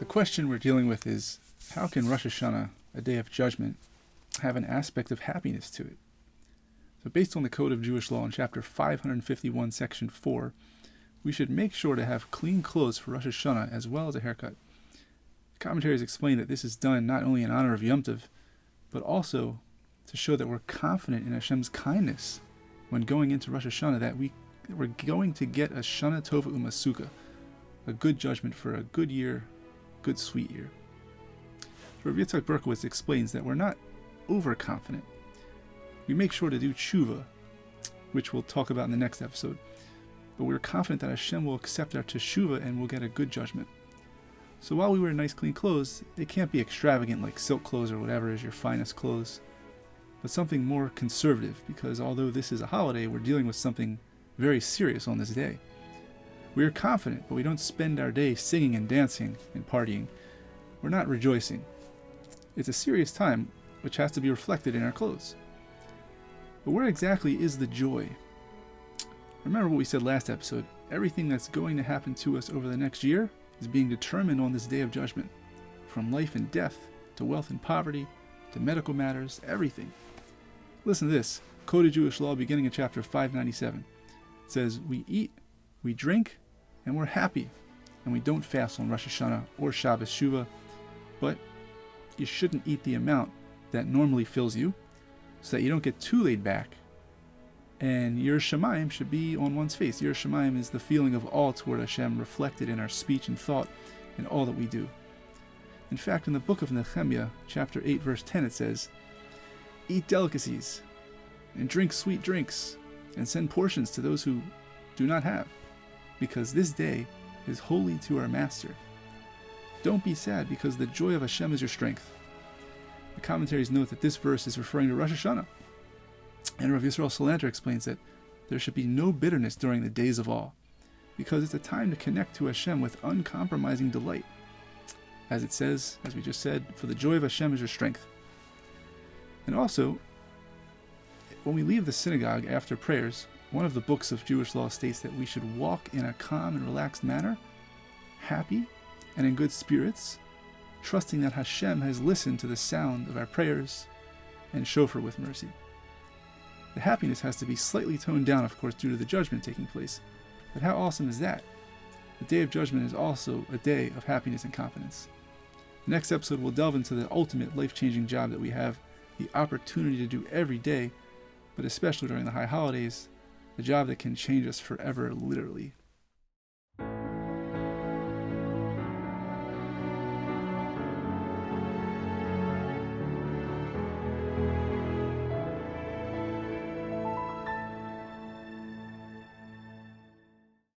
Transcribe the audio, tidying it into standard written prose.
The question we're dealing with is, how can Rosh Hashana, a day of judgment, have an aspect of happiness to it? So based on the Code of Jewish Law in chapter 551, section 4, we should make sure to have clean clothes for Rosh Hashana as well as a haircut. The commentaries explain that this is done not only in honor of Yom Tov, but also to show that we're confident in Hashem's kindness when going into Rosh Hashana, that we're going to get a shana, tova, umasuka, a good judgment for a good year, good sweet year. Rav Yitzchok Berkowitz explains that we're not overconfident. We make sure to do teshuva, which we'll talk about in the next episode, but we're confident that Hashem will accept our teshuva and we'll get a good judgment. So while we wear nice clean clothes, they can't be extravagant like silk clothes or whatever is your finest clothes, but something more conservative, because although this is a holiday, we're dealing with something very serious on this day. We are confident, but we don't spend our day singing and dancing and partying. We're not rejoicing. It's a serious time, which has to be reflected in our clothes. But where exactly is the joy? Remember what we said last episode. Everything that's going to happen to us over the next year is being determined on this day of judgment. From life and death, to wealth and poverty, to medical matters, everything. Listen to this. Code of Jewish Law, beginning in chapter 597. It says, we eat, we drink, and we're happy. And we don't fast on Rosh Hashana or Shabbos Shuvah. But you shouldn't eat the amount that normally fills you, so that you don't get too laid back. And Yirah Shamayim should be on one's face. Yirah Shamayim is the feeling of awe toward Hashem reflected in our speech and thought and all that we do. In fact, in the book of Nehemiah, chapter 8, verse 10, it says, eat delicacies and drink sweet drinks and send portions to those who do not have, because this day is holy to our Master. Don't be sad, because the joy of Hashem is your strength. The commentaries note that this verse is referring to Rosh Hashana. And Rav Yisrael Salanter explains that there should be no bitterness during the days of awe, because it's a time to connect to Hashem with uncompromising delight. As it says, as we just said, for the joy of Hashem is your strength. And also, when we leave the synagogue after prayers, one of the books of Jewish law states that we should walk in a calm and relaxed manner, happy and in good spirits, trusting that Hashem has listened to the sound of our prayers and shofar with mercy. The happiness has to be slightly toned down, of course, due to the judgment taking place. But how awesome is that? The day of judgment is also a day of happiness and confidence. The next episode will delve into the ultimate life-changing job that we have the opportunity to do every day, but especially during the high holidays, a job that can change us forever, literally.